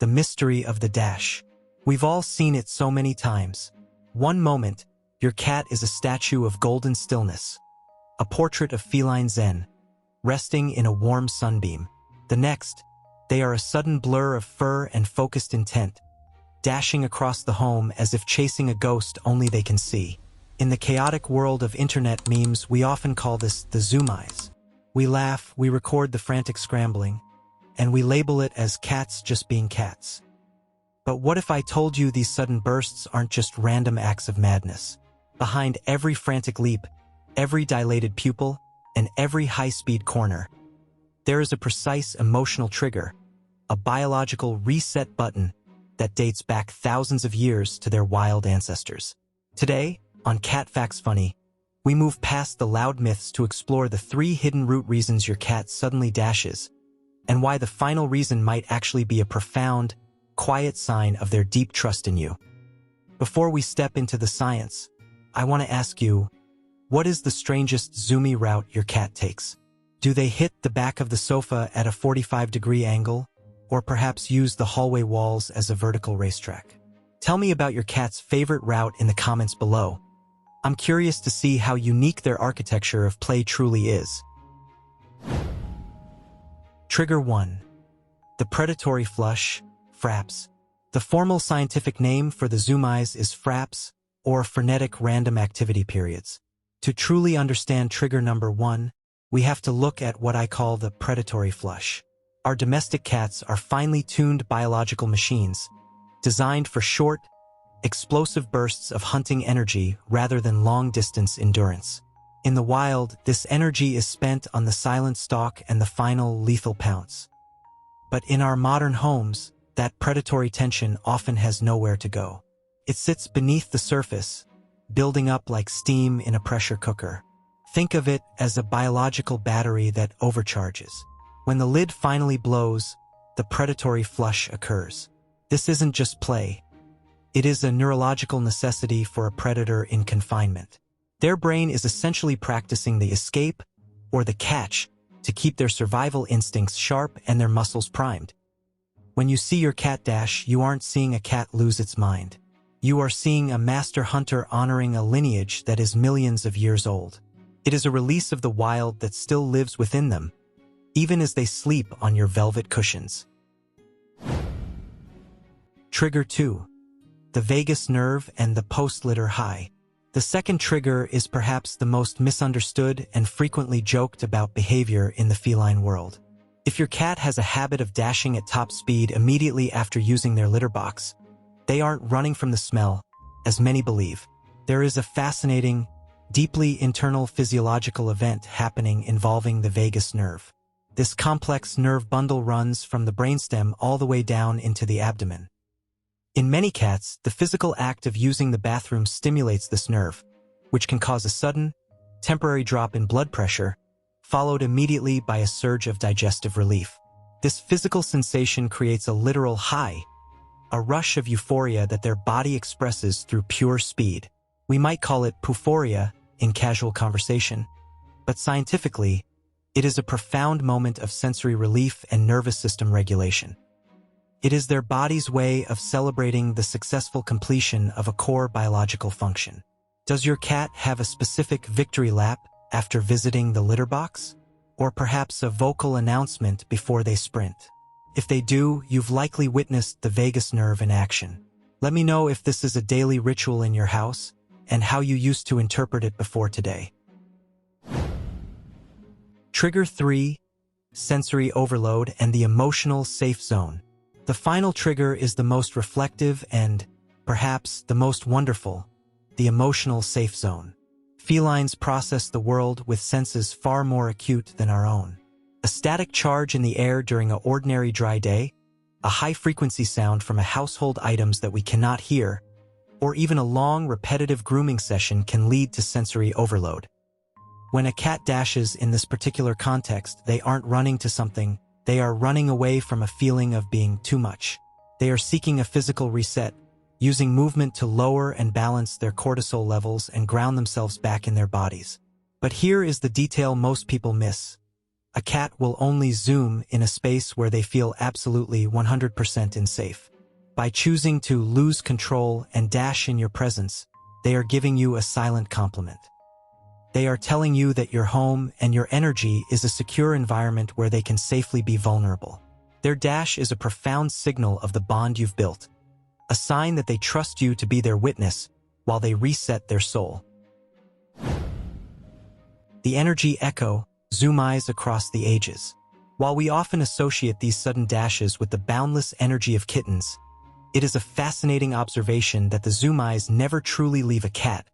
the mystery of the dash. We've all seen it so many times. One moment, your cat is a statue of golden stillness, a portrait of feline zen, resting in a warm sunbeam. The next, they are a sudden blur of fur and focused intent, dashing across the home as if chasing a ghost only they can see. In the chaotic world of internet memes, we often call this the Zoomies. We laugh, we record the frantic scrambling, and we label it as cats just being cats. But what if I told you these sudden bursts aren't just random acts of madness? Behind every frantic leap, every dilated pupil, and every high-speed corner, there is a precise emotional trigger, a biological reset button that dates back thousands of years to their wild ancestors. Today, on CatFactsFunny, we move past the loud myths to explore the 3 hidden root reasons your cat suddenly dashes, and why the final reason might actually be a profound, quiet sign of their deep trust in you. Before we step into the science, I want to ask you, what is the strangest Zoomie route your cat takes? Do they hit the back of the sofa at a 45-degree angle, or perhaps use the hallway walls as a vertical racetrack? Tell me about your cat's favorite route in the comments below. I'm curious to see how unique their architecture of play truly is. Trigger 1. The predatory flush, FRAPs. The formal scientific name for the Zoomies is FRAPs, or Frenetic Random Activity Periods. To truly understand trigger number 1, we have to look at what I call the predatory flush. Our domestic cats are finely tuned biological machines, designed for short, explosive bursts of hunting energy rather than long-distance endurance. In the wild, this energy is spent on the silent stalk and the final lethal pounce. But in our modern homes, that predatory tension often has nowhere to go. It sits beneath the surface, building up like steam in a pressure cooker. Think of it as a biological battery that overcharges. When the lid finally blows, the predatory flush occurs. This isn't just play. It is a neurological necessity for a predator in confinement. Their brain is essentially practicing the escape or the catch to keep their survival instincts sharp and their muscles primed. When you see your cat dash, you aren't seeing a cat lose its mind. You are seeing a master hunter honoring a lineage that is millions of years old. It is a release of the wild that still lives within them, even as they sleep on your velvet cushions. Trigger 2. The vagus nerve and the post-litter high. The second trigger is perhaps the most misunderstood and frequently joked about behavior in the feline world. If your cat has a habit of dashing at top speed immediately after using their litter box, they aren't running from the smell, as many believe. There is a fascinating, deeply internal physiological event happening involving the vagus nerve. This complex nerve bundle runs from the brainstem all the way down into the abdomen. In many cats, the physical act of using the bathroom stimulates this nerve, which can cause a sudden, temporary drop in blood pressure, followed immediately by a surge of digestive relief. This physical sensation creates a literal high, a rush of euphoria that their body expresses through pure speed. We might call it euphoria in casual conversation, but scientifically, it is a profound moment of sensory relief and nervous system regulation. It is their body's way of celebrating the successful completion of a core biological function. Does your cat have a specific victory lap after visiting the litter box? Or perhaps a vocal announcement before they sprint? If they do, you've likely witnessed the vagus nerve in action. Let me know if this is a daily ritual in your house and how you used to interpret it before today. Trigger 3. Sensory overload and the emotional safe zone. The final trigger is the most reflective and, perhaps, the most wonderful, the emotional safe zone. Felines process the world with senses far more acute than our own. A static charge in the air during an ordinary dry day, a high-frequency sound from a household items that we cannot hear, or even a long, repetitive grooming session can lead to sensory overload. When a cat dashes in this particular context, they aren't running to something, they are running away from a feeling of being too much. They are seeking a physical reset, using movement to lower and balance their cortisol levels and ground themselves back in their bodies. But here is the detail most people miss. A cat will only zoom in a space where they feel absolutely 100% unsafe. By choosing to lose control and dash in your presence, they are giving you a silent compliment. They are telling you that your home and your energy is a secure environment where they can safely be vulnerable. Their dash is a profound signal of the bond you've built, a sign that they trust you to be their witness while they reset their soul. The energy echo, Zoomies across the ages. While we often associate these sudden dashes with the boundless energy of kittens, it is a fascinating observation that the Zoomies never truly leave a cat,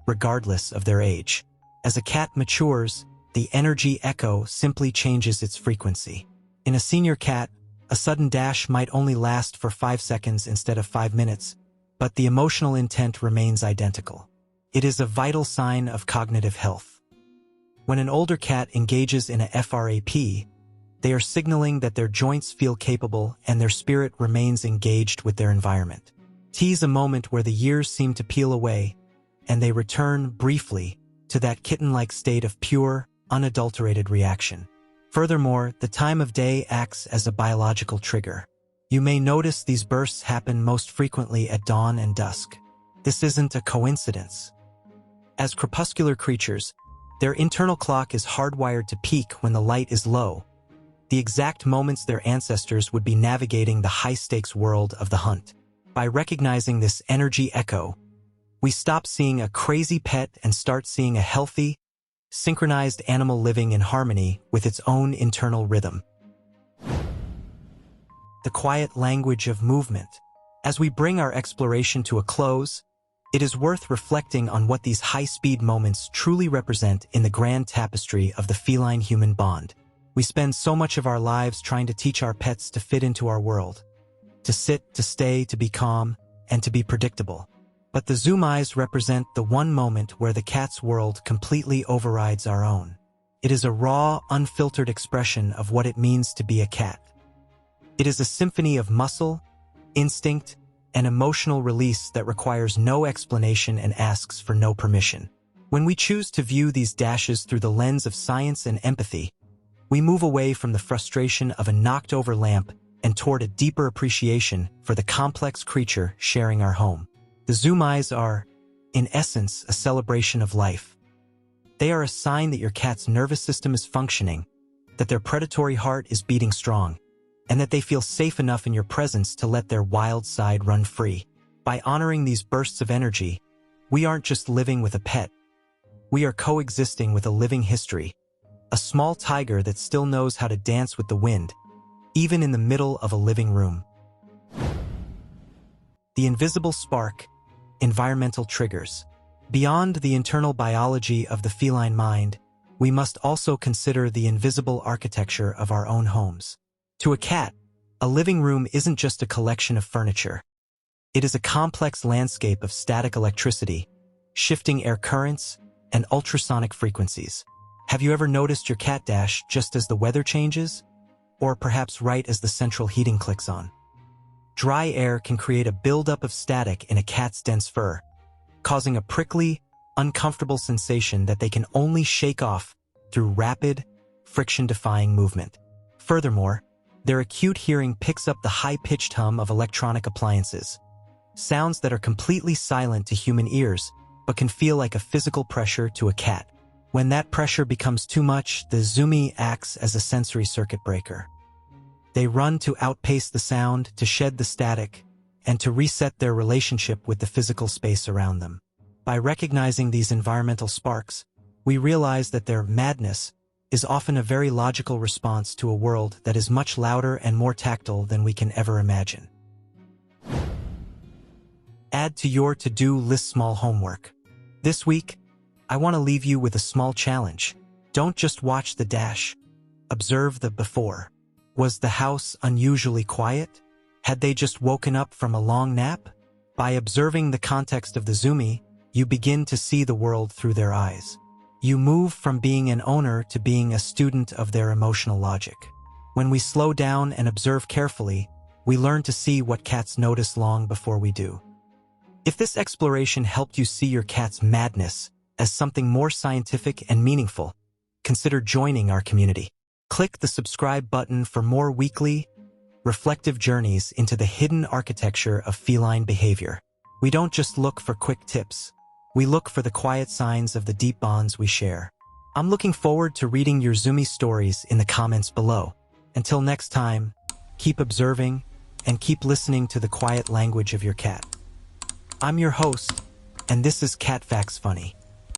regardless of their age. As a cat matures, the energy echo simply changes its frequency. In a senior cat, a sudden dash might only last for 5 seconds instead of 5 minutes, but the emotional intent remains identical. It is a vital sign of cognitive health. When an older cat engages in a FRAP, they are signaling that their joints feel capable and their spirit remains engaged with their environment. Tease a moment where the years seem to peel away, and they return briefly to that kitten-like state of pure, unadulterated reaction. Furthermore, the time of day acts as a biological trigger. You may notice these bursts happen most frequently at dawn and dusk. This isn't a coincidence. As crepuscular creatures, their internal clock is hardwired to peak when the light is low, the exact moments their ancestors would be navigating the high-stakes world of the hunt. By recognizing this energy echo, we stop seeing a crazy pet and start seeing a healthy, synchronized animal living in harmony with its own internal rhythm. The quiet language of movement. As we bring our exploration to a close, it is worth reflecting on what these high-speed moments truly represent in the grand tapestry of the feline-human bond. We spend so much of our lives trying to teach our pets to fit into our world, to sit, to stay, to be calm, and to be predictable. But the Zoomies represent the one moment where the cat's world completely overrides our own. It is a raw, unfiltered expression of what it means to be a cat. It is a symphony of muscle, instinct, and emotional release that requires no explanation and asks for no permission. When we choose to view these dashes through the lens of science and empathy, we move away from the frustration of a knocked-over lamp and toward a deeper appreciation for the complex creature sharing our home. The Zoomies are, in essence, a celebration of life. They are a sign that your cat's nervous system is functioning, that their predatory heart is beating strong, and that they feel safe enough in your presence to let their wild side run free. By honoring these bursts of energy, we aren't just living with a pet. We are coexisting with a living history, a small tiger that still knows how to dance with the wind, even in the middle of a living room. The invisible spark, environmental triggers. Beyond the internal biology of the feline mind, we must also consider the invisible architecture of our own homes. To a cat, a living room isn't just a collection of furniture. It is a complex landscape of static electricity, shifting air currents, and ultrasonic frequencies. Have you ever noticed your cat dash just as the weather changes? Or perhaps right as the central heating clicks on? Dry air can create a buildup of static in a cat's dense fur, causing a prickly, uncomfortable sensation that they can only shake off through rapid, friction-defying movement. Furthermore, their acute hearing picks up the high-pitched hum of electronic appliances, sounds that are completely silent to human ears but can feel like a physical pressure to a cat. When that pressure becomes too much, the Zoomie acts as a sensory circuit breaker. They run to outpace the sound, to shed the static, and to reset their relationship with the physical space around them. By recognizing these environmental sparks, we realize that their madness is often a very logical response to a world that is much louder and more tactile than we can ever imagine. Add to your to-do list small homework. This week, I want to leave you with a small challenge. Don't just watch the dash. Observe the before. Was the house unusually quiet? Had they just woken up from a long nap? By observing the context of the Zoomie, you begin to see the world through their eyes. You move from being an owner to being a student of their emotional logic. When we slow down and observe carefully, we learn to see what cats notice long before we do. If this exploration helped you see your cat's madness as something more scientific and meaningful, consider joining our community. Click the subscribe button for more weekly, reflective journeys into the hidden architecture of feline behavior. We don't just look for quick tips. We look for the quiet signs of the deep bonds we share. I'm looking forward to reading your Zoomies stories in the comments below. Until next time, keep observing and keep listening to the quiet language of your cat. I'm your host, and this is CatFactsFunny.